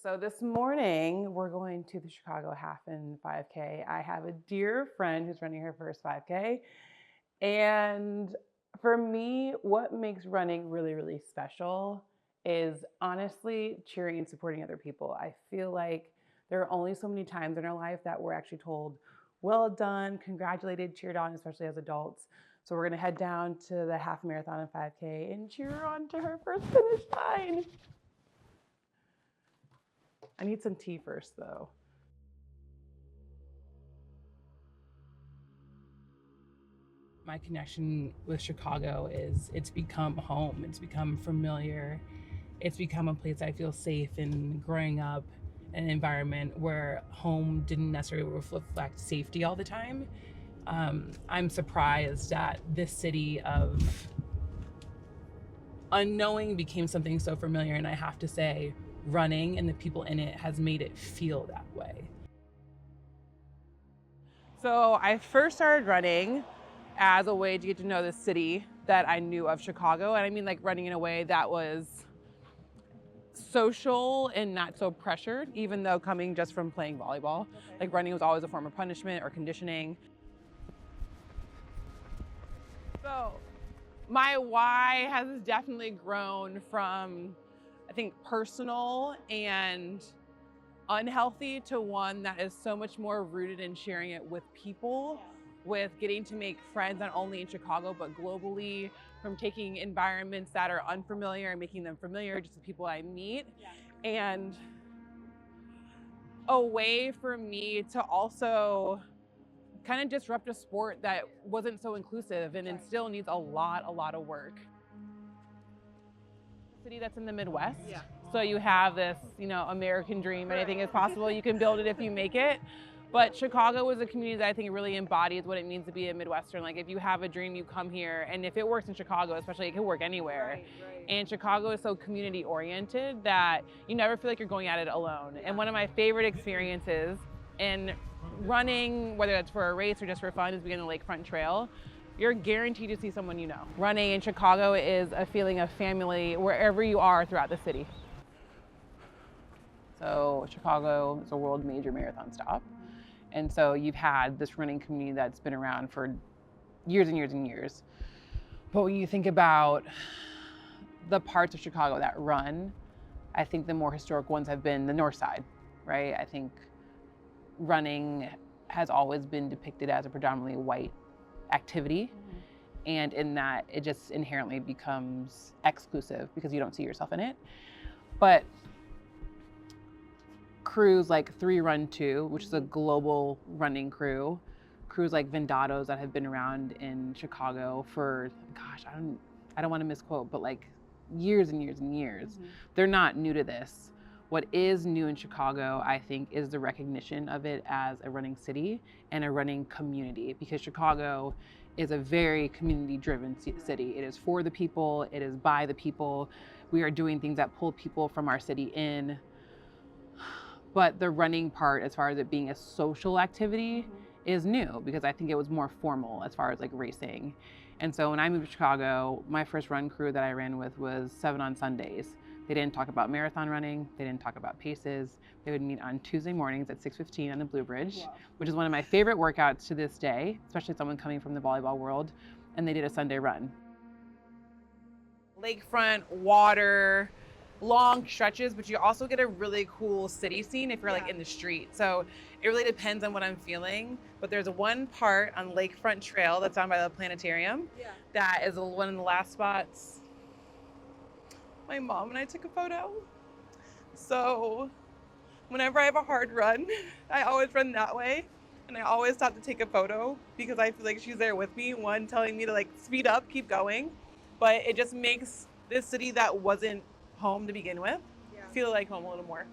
So this morning we're going to the Chicago half and 5K. I have a dear friend who's running her first 5K. And for me, what makes running really, really special is honestly cheering and supporting other people. I feel like there are only so many times in our life that we're actually told, well done, congratulated, cheered on, especially as adults. So we're gonna head down to the half marathon and 5K and cheer her on to her first finish line. I need some tea first though. My connection with Chicago is it's become home, it's become familiar, it's become a place I feel safe in growing up in an environment where home didn't necessarily reflect safety all the time. I'm surprised that this city of unknowing became something so familiar, and I have to say, running and the people in it has made it feel that way. So I first started running as a way to get to know the city that I knew of, Chicago. And I mean like running in a way that was social and not so pressured, even though coming just from playing volleyball, like running was always a form of punishment or conditioning. So my why has definitely grown from, I think, personal and unhealthy to one that is so much more rooted in sharing it with people, with getting to make friends not only in Chicago but globally, from taking environments that are unfamiliar and making them familiar just the people I meet, and a way for me to also kind of disrupt a sport that wasn't so inclusive and it still needs a lot of work. City that's in the Midwest. Yeah. So you have this, American dream. Anything is possible. You can build it if you make it. But Chicago is a community that I think really embodies what it means to be a Midwestern. Like if you have a dream, you come here, and if it works in Chicago, especially, it can work anywhere. Right. And Chicago is so community oriented that you never feel like you're going at it alone. Yeah. And one of my favorite experiences in running, whether that's for a race or just for fun, is being on the Lakefront Trail. You're guaranteed to see someone you know. Running in Chicago is a feeling of family wherever you are throughout the city. So Chicago is a world major marathon stop. And so you've had this running community that's been around for years and years and years. But when you think about the parts of Chicago that run, I think the more historic ones have been the north side, right? I think running has always been depicted as a predominantly white activity. Mm-hmm. And in that, it just inherently becomes exclusive because you don't see yourself in it. But crews like 3 Run 2, which is a global running crew, crews like Vendados that have been around in Chicago for, gosh, I don't want to misquote, but like years and years and years. Mm-hmm. They're not new to this. What is new in Chicago, I think, is the recognition of it as a running city and a running community, because Chicago is a very community-driven city. It is for the people, it is by the people. We are doing things that pull people from our city in. But the running part, as far as it being a social activity, mm-hmm. is new, because I think it was more formal as far as like racing. And so when I moved to Chicago, my first run crew that I ran with was 7 on Sundays. They didn't talk about marathon running. They didn't talk about paces. They would meet on Tuesday mornings at 6:15 on the Blue Bridge, wow. which is one of my favorite workouts to this day, especially someone coming from the volleyball world. And they did a Sunday run. Lakefront, water, long stretches, but you also get a really cool city scene if you're like in the street. So it really depends on what I'm feeling. But there's one part on Lakefront Trail that's down by the planetarium that is one of the last spots. My mom and I took a photo. So whenever I have a hard run, I always run that way. And I always stop to take a photo because I feel like she's there with me. One, telling me to like speed up, keep going. But it just makes this city that wasn't home to begin with feel like home a little more.